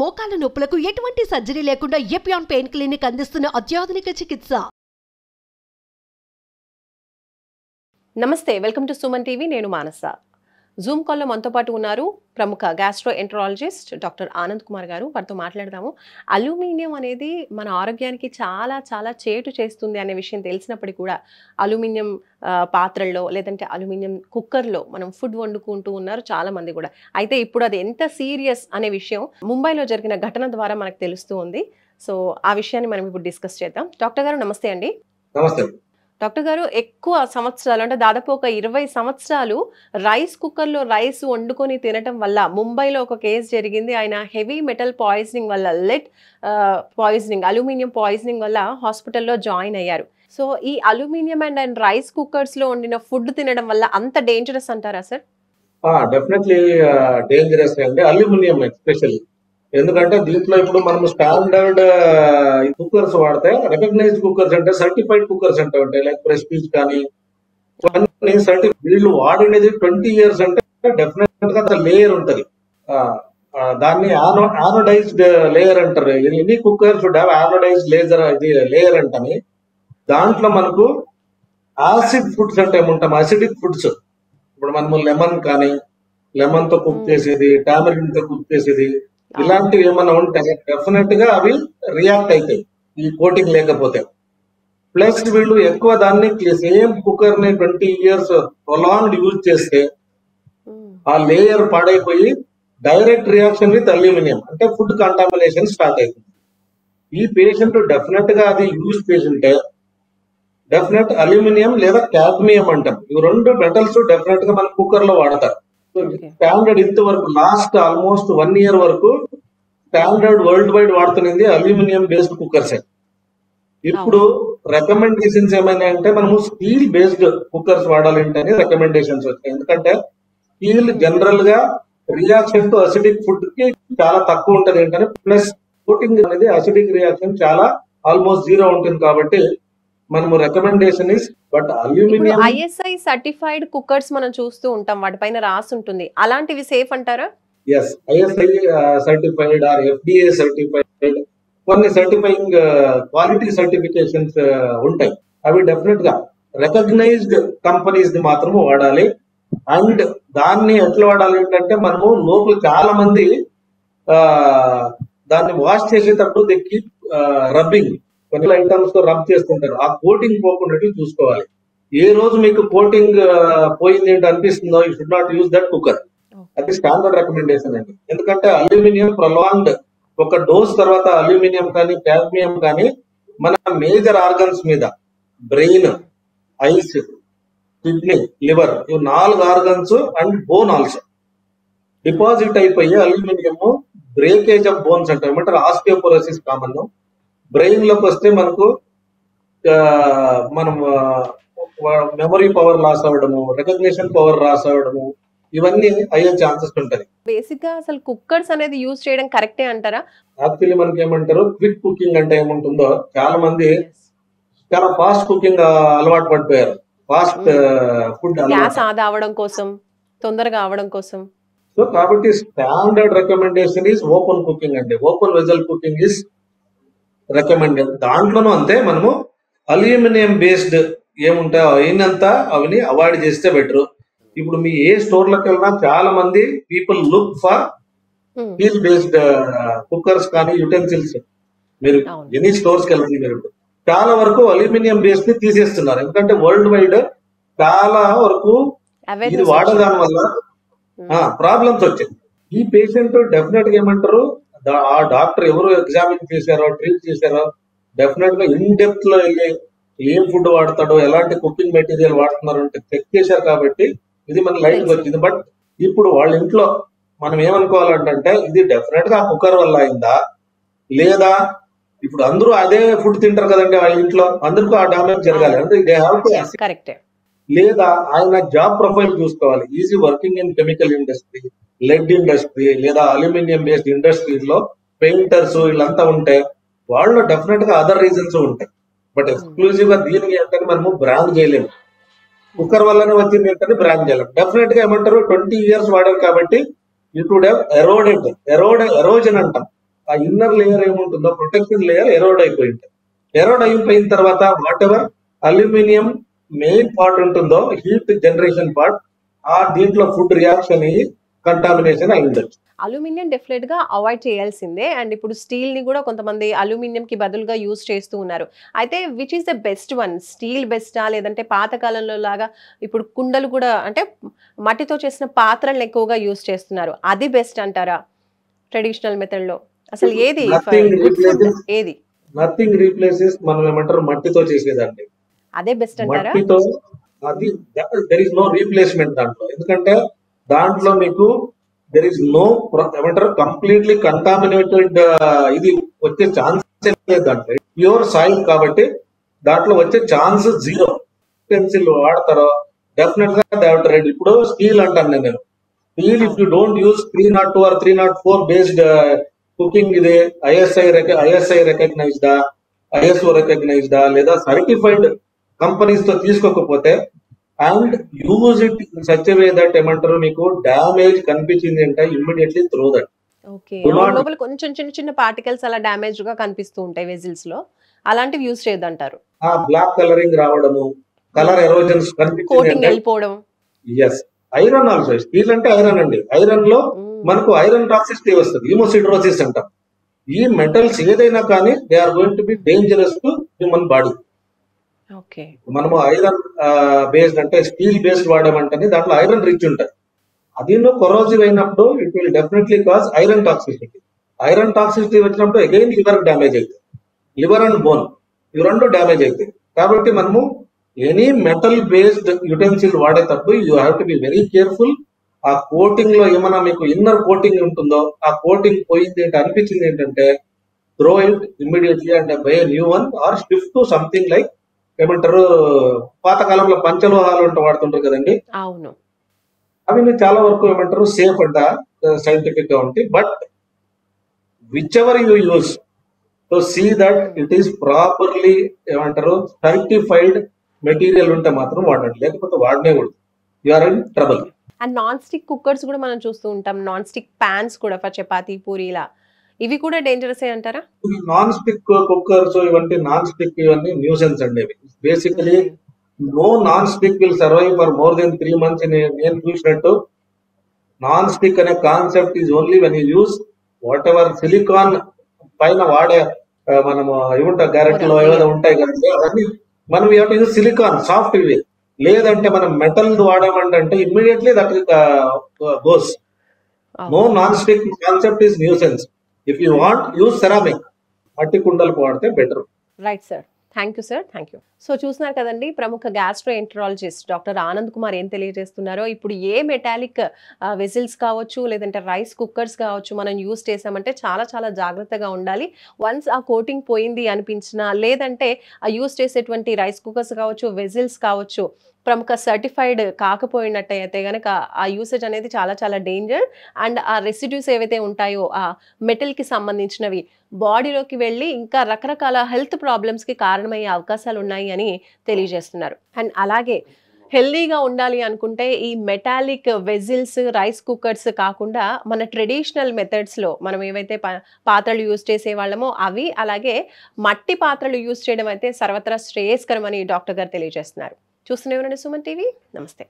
మోకాల నొప్పులకు ఎటువంటి సర్జరీ లేకుండా ఎపియాన్ పెయిన్ క్లినిక్ అందిస్తున్న అత్యాధునిక చికిత్స. నమస్తే, వెల్కమ్ టు సుమన్ టీవీ. నేను మానస. జూమ్ కాల్లో మనతో పాటు ఉన్నారు ప్రముఖ గ్యాస్ట్రోఎంట్రాలజిస్ట్ డాక్టర్ ఆనంద్ కుమార్ గారు. వారితో మాట్లాడదాము. అల్యూమినియం అనేది మన ఆరోగ్యానికి చాలా చాలా చేటు చేస్తుంది అనే విషయం తెలిసినప్పటికీ కూడా అల్యూమినియం పాత్రల్లో లేదంటే అల్యూమినియం కుక్కర్లో మనం ఫుడ్ వండుకుంటూ ఉన్నారు చాలా మంది కూడా. అయితే ఇప్పుడు అది ఎంత సీరియస్ అనే విషయం ముంబైలో జరిగిన ఘటన ద్వారా మనకు తెలుస్తూ ఉంది. సో ఆ విషయాన్ని మనం ఇప్పుడు డిస్కస్ చేద్దాం. డాక్టర్ గారు నమస్తే అండి. నమస్తే డాక్టర్ గారు, ఎక్కువ సంవత్సరాలు అంటే దాదాపు ఒక 20 సంవత్సరాలు రైస్ కుక్కర్లో రైస్ వండుకొని తినటం వల్ల ముంబైలో ఒక కేసు జరిగింది. ఆయన హెవీ మెటల్ పాయిజనింగ్ వల్ల, లెడ్ పాయిజనింగ్, అల్యూమినియం పాయిజనింగ్ వల్ల హాస్పిటల్లో జాయిన్ అయ్యారు. సో ఈ అల్యూమినియం అండ్ రైస్ కుక్కర్స్లో వండిన ఫుడ్ తినడం వల్ల అంత డేంజరస్ అంటారా సార్? డెఫినెట్లీ డేంజరస్ అండి, అల్యూమినియం ఎస్పెషల్లీ. ఎందుకంటే దీంట్లో ఇప్పుడు మనం స్టాండర్డ్ కుక్కర్స్ వాడితే, రికగ్నైజ్డ్ కుక్కర్స్ అంటే సర్టిఫైడ్ కుక్కర్స్ అంటే ఉంటాయి, లైక్ ప్రెస్టీజ్ కానీ వీళ్ళు వాడినది 20 years అంటే డెఫినెట్ గా లేయర్ ఉంటది. దాన్ని ఆనోడైజ్డ్ లేయర్ అంటారు. ఎనీ కుక్కర్స్ ఆనోడైజ్డ్ లేయర్ అంటని. దాంట్లో మనకు యాసిడ్ ఫుడ్స్ అంటే ఏముంటాం, అసిడిక్ ఫుడ్స్. ఇప్పుడు మనము లెమన్ కానీ, లెమన్ తో కుక్ చేసేది, టామరిన్ తో కుక్ చేసేది, ఇలాంటివి ఏమైనా ఉంటే డెఫినెట్ గా అవి రియాక్ట్ అవుతాయి ఈ కోటింగ్ లేకపోతే. ప్లస్ వీళ్ళు ఎక్కువ దాన్ని సేమ్ కుక్కర్ ని 20 years ప్రొలాంగ్డ్ యూజ్ చేస్తే ఆ లేయర్ పాడైపోయి డైరెక్ట్ రియాక్షన్ విత్ అల్యూమినియం అంటే ఫుడ్ కంటామినేషన్ స్టార్ట్ అవుతుంది. ఈ పేషెంట్ డెఫినెట్ గా అది యూజ్ పేషెంటే డెఫినెట్ అల్యూమినియం లేదా కాడ్మియం అంటాం. ఇవి రెండు మెటల్స్ డెఫినెట్ గా మనం కుక్కర్ లో వాడతారు. స్టాండర్డ్ ఇంతవరకు లాస్ట్ ఆల్మోస్ట్ 1 year వరకు స్టాండర్డ్ వరల్డ్ వైడ్ వాడుతున్నది అల్యూమినియం బేస్డ్ కుక్కర్స్. ఇప్పుడు రికమెండేషన్స్ ఏమైనా అంటే మనము స్టీల్ బేస్డ్ కుక్కర్స్ వాడాలంటే రికమెండేషన్స్ వచ్చాయి. ఎందుకంటే స్టీల్ జనరల్ గా రియాక్షన్ టు అసిడిక్ ఫుడ్ కి చాలా తక్కువ ఉంటది. ఏంటంటే ప్లస్ కోటింగ్ అనేది అసిడిక్ రియాక్షన్ చాలా ఆల్మోస్ట్ 0 ఉంటుంది. కాబట్టి మనము recommendation is but aluminium ISI certified cookers మనం చూస్తూ ఉంటాం, వాటిపైన రాసి ఉంటుంది. అలాంటివి సేఫ్ అంటారా? Yes, ISI certified are FDA certified కొన్ని సర్టిఫైయింగ్ క్వాలిటీ సర్టిఫికేషన్స్ ఉంటాయి. అవి డెఫినెట్ గా రికగ్నైజ్డ్ కంపెనీస్ ది మాత్రము వాడాలి. అండ్ దాన్ని ఎట్లా వాడాలి అంటే మనము లోపల చాలా మంది దాన్ని వాష్ చేసేటప్పుడు దెక్కి రబ్బింగ్ కొన్ని ఐటమ్స్ తో రబ్ చేస్తుంటారు. ఆ కోటింగ్ పోకుండా చూసుకోవాలి. ఏ రోజు మీకు కోటింగ్ పోయింది ఏంటి అనిపిస్తుందో you should not use that cooker. అది స్టాండర్డ్ రికమెండేషన్ అండి. ఎందుకంటే అల్యూమినియం ప్రొలాంగ్డ్ ఒక డోస్ తర్వాత అల్యూమినియం కానీ కాడ్మియం కానీ మన మేజర్ ఆర్గన్స్ మీద, బ్రెయిన్, ఐస్, కిడ్నీ, లివర్, ఇవి 4 organs and bone also deposit అయిపోయి అల్యూమినియం బ్రేకేజ్ ఆఫ్ బోన్స్ అంటారు. ఏమంటారు, ఆస్టియోపోరోసిస్ కామన్. బ్రెయిన్ లోకి వస్తే మనకు మనం మెమరీ పవర్ లాస్ అవ్వడము, రికగ్నిషన్ పవర్ లాస్ అవ్వడము, ఇవన్నీ అయ్యే ఛాన్సెస్ ఉంటాయి. బేసిక్ గా అసలు కుక్కర్స్ అనేది యూజ్ చేయడం కరెక్టే అంటారా? యాక్చువల్లీ మనకి ఏమంటారు, క్విక్ కుకింగ్ అంటే ఏముంటుందో, చాలా మంది చాలా ఫాస్ట్ కుకింగ్ అలవాటు పడిపోయారు. ఫాస్ట్ ఫుడ్ గ్యాస్ ఆదా అవడం కోసం, తొందరగా అవడం కోసం. సో కాబట్టి standard recommendation is open cooking అండి. Open vessel cooking is recommended. దాంట్లోనూ అంతే మనము అల్యూమినియం బేస్డ్ ఏముంటాయో అయినంత అవిని అవాయిడ్ చేస్తే బెటర్. ఇప్పుడు మీ ఏ స్టోర్లకు వెళ్ళినా చాలా మంది people look for steel based cookers కానీ యుటెన్సిల్స్. మీరు ఎనీ స్టోర్స్ కి వెళ్ళండి, మీరు చాలా వరకు అల్యూమినియం బేస్డ్ ని తీసేస్తున్నారు. ఎందుకంటే వరల్డ్ వైడ్ చాలా వరకు ఇది వాడదాని వల్ల ప్రాబ్లమ్స్ వచ్చాయి. ఈ పేషెంట్ డెఫినెట్ గా ఏమంటారు, ఆ డాక్టర్ ఎవరు ఎగ్జామిన్ చేశారో, ట్రీట్ చేశారో, డెఫినెట్ గా ఇన్ డెప్త్ లో వెళ్ళి ఏం ఫుడ్ వాడతాడో, ఎలాంటి కుకింగ్ మెటీరియల్ వాడుతున్నారు అంటే చెక్ చేశారు. కాబట్టి ఇది మన లైట్ వచ్చింది. బట్ ఇప్పుడు వాళ్ళ ఇంట్లో మనం ఏమనుకోవాలంటే ఇది డెఫినెట్ గా కుక్కర్ వల్ల అయిందా, లేదా ఇప్పుడు అందరూ అదే ఫుడ్ తింటారు కదండి వాళ్ళ ఇంట్లో, అందరికీ ఆ డామేజ్ జరగాలి అంటే లేదా ఆయన జాబ్ ప్రొఫైల్ చూసుకోవాలి. Is he working in chemical industry, lead industry, లేదా అల్యూమినియం బేస్డ్ ఇండస్ట్రీలో పెయింటర్స్ వీళ్ళంతా ఉంటే వాళ్ళు డెఫినెట్ గా అదర్ రీజన్స్ ఉంటాయి. బట్ ఎక్స్క్లూజివ్ గా దీనికి అంటే మనము బ్రాండ్ చేయలేము. కుక్కర్ వల్లనే వచ్చింది ఏంటంటే బ్రాండ్ చేయలేము. డెఫినెట్ గా ఏమంటారు, 20 years వాడారు కాబట్టి ఇట్ వుడ్ హ్యావ్ ఎరోజన్ అంటాం. ఆ ఇన్నర్ లేయర్ ఏముంటుందో ప్రొటెక్టెడ్ లేయర్ ఎరోడ్ అయిపోయి ఉంటుంది. ఎరోడ్ అయిపోయిన తర్వాత whatever aluminium main part ఉంటుందో హీట్ జనరేషన్ పార్ట్, ఆ దీంట్లో ఫుడ్ రియాక్షన్ అయ్యి కంటామినేషన్ అయి ఉండొచ్చు. అల్యూమినియం డెఫినెట్ గా అవాయిడ్ చేయాల్సిందే. అండ్ ఇప్పుడు స్టీల్ ని కూడా కొంతమంది అల్యూమినియం కి బదులుగా యూజ్ చేస్తూ ఉన్నారు. అయితే which is the best one? Steel బెస్టా, లేదంటే పాతకాలంలో లాగా ఇప్పుడు కుండలు కూడా అంటే మట్టితో చేసిన పాత్రలను ఎక్కువగా యూజ్ చేస్తున్నారు, అది బెస్ట్ అంటారా ట్రెడిషనల్ మెథడ్ లో? అసలు ఏది గుడ్ ఫుడ్, ఏది? నథింగ్ రీప్లేసెస్ మనం ఏమంటారు మట్టితో చేసేదండి. అదే బెస్ట్ అంటారా? మట్టితో అది దెర్ ఇస్ నో రీప్లేస్మెంట్ దాంట్లో. ఎందుకంటే దాంట్లో మీకు దెర్ ఇస్ నో ఏమంటారు కంప్లీట్లీ కంటామినేటెడ్ ఇది వచ్చే ఛాన్స్ లేదు దాంట్లో. ప్యూర్ సాయిల్ కాబట్టి దాంట్లో వచ్చే ఛాన్స్ జీరో. పెన్సిల్ వాడతారో డెఫినెట్ గా దేవట్ రెడ్. ఇప్పుడు స్టీల్ అంటాను నేను. Steel if you don't use 302 or 304 based cooking ఇది ఐఎస్ఐ రికగ్నైజ్డా, ఐఎస్ఓ రికగ్నైజ్డా లేదా సర్టిఫైడ్ కంపెనీస్ తో తీసుకోకపోతే and use it such way that ఏమంటారు మీకు డ్యామేజ్ కనిపించింది అంటే ఇమ్మీడియట్లీ త్రో దట్. ఓకే, లోపల కొంచెం చిన్న చిన్న పార్టికల్స్ అలా డ్యామేజ్ గా కనిపిస్తూ ఉంటాయి వెజిల్స్ లో, అలాంటివి యూజ్ చేయొద్దంటారు. ఆ బ్లాక్ కలరింగ్ రావడము, కలర్ ఎరోజన్స్ కనిపించింది కోటింగ్ అంటే వెళ్ళిపోవడం. Yes, iron also. స్టీల్ అంటే ఐరన్ అండి. ఐరన్ లో మనకు ఐరన్ టాక్సిసిటీ వస్తుంది, హీమోసిడ్రోసిస్ అంటాం. ఈ మెటల్స్ ఏదైనా కానీ they are going to be dangerous to human body. Okay, మనము ఐరన్ బేస్డ్ అంటే స్టీల్ బేస్డ్ వాడామంటే దాంట్లో ఐరన్ రిచ్ ఉంటుంది. అది కొరోజివ్ అయినప్పుడు it will definitely cause iron toxicity. Iron toxicity వచ్చినప్పుడు అగైన్ లివర్ డ్యామేజ్ అవుతుంది. లివర్ అండ్ బోన్ ఇవి రెండు డ్యామేజ్ అవుతాయి. కాబట్టి మనము ఎనీ మెటల్ బేస్డ్ యుటెన్సిల్ వాడేటప్పుడు you have to be very careful. ఆ కోటింగ్ లో ఏమైనా మీకు ఇన్నర్ కోటింగ్ ఉంటుందో ఆ కోటింగ్ పోయింది ఏంటి అనిపించింది ఏంటంటే throw it immediately and by new one or shift to something like ఏమంటారు పాతకాలంలో పంచలోహాలు అంటే వాడుతుంటారు కదండి. అవును, అవి చాలా వరకు ఏమంటారు సేఫ్ అంట సైంటిఫిక్ గా ఉంటాయి. But whichever you use to see that it is properly ఏమంటారు సర్టిఫైడ్ మెటీరియల్ ఉంటే మాత్రం వాడండి, లేకపోతే వాడనే కూడదు. You are in trouble. And non stick cookers కూడా మనం చూస్తూ ఉంటాం, నాన్ స్టిక్ ప్యాన్స్ కూడా ఫర్ చపాతీ పూరీలా, ఇవి కూడా డేంజరస్ అంటారా? నాన్ స్టిక్ కుక్కర్స్ ఇవన్నీ నాన్ స్టిక్ ఇవన్నీ న్యూసెన్స్ అండి. Basically no non stick will survive for more than 3 months. నేను చూసినట్టు నాన్ స్టిక్ అనే concept is only when you use what ever silicon పైన వాడే మనము ఏమంటారు గ్యారెంటీలో ఏమైనా ఉంటాయి కదండి, అవన్నీ మనం ఏమంటే యూజ్ సిలికాన్ సాఫ్ట్ ఇవి. లేదంటే మనం మెటల్ వాడామంటే immediately that goes. No non stick concept is nuisance. If you want use ceramic, మట్టి కుండలు వాడితే better. Right sir, thank you sir, thank you. So చూస్తున్నారు కదండి, ప్రముఖ గ్యాస్ట్రోఎంటరాలజిస్ట్ డాక్టర్ ఆనంద్ కుమార్ ఏం తెలియజేస్తున్నారో. ఇప్పుడు ఏ మెటాలిక్ వెజిల్స్ కావచ్చు, లేదంటే రైస్ కుక్కర్స్ కావచ్చు మనం యూజ్ చేసామంటే చాలా చాలా జాగ్రత్తగా ఉండాలి. వన్స్ ఆ కోటింగ్ పోయింది అనిపించినా, లేదంటే ఆ యూజ్ చేసేటువంటి రైస్ కుక్కర్స్ కావచ్చు, వెజిల్స్ కావచ్చు ప్రముఖ సర్టిఫైడ్ కాకపోయినట్టయితే కనుక ఆ యూసేజ్ అనేది చాలా చాలా డేంజర్. అండ్ ఆ రెసిడ్యూస్ ఏవైతే ఉంటాయో ఆ మెటల్కి సంబంధించినవి బాడీలోకి వెళ్ళి ఇంకా రకరకాల హెల్త్ ప్రాబ్లమ్స్కి కారణమయ్యే అవకాశాలు ఉన్నాయి అని తెలియజేస్తున్నారు. అండ్ అలాగే హెల్దీగా ఉండాలి అనుకుంటే ఈ మెటాలిక్ వెజిల్స్, రైస్ కుక్కర్స్ కాకుండా మన ట్రెడిషనల్ మెథడ్స్లో మనం ఏవైతే పాత్రలు యూజ్ చేసేవాళ్ళమో అవి, అలాగే మట్టి పాత్రలు యూజ్ చేయడం అయితే సర్వత్రా శ్రేయస్కరం అని డాక్టర్ గారు తెలియజేస్తున్నారు. చూస్తూనే ఉండండి సుమన్ టీవీ. నమస్తే.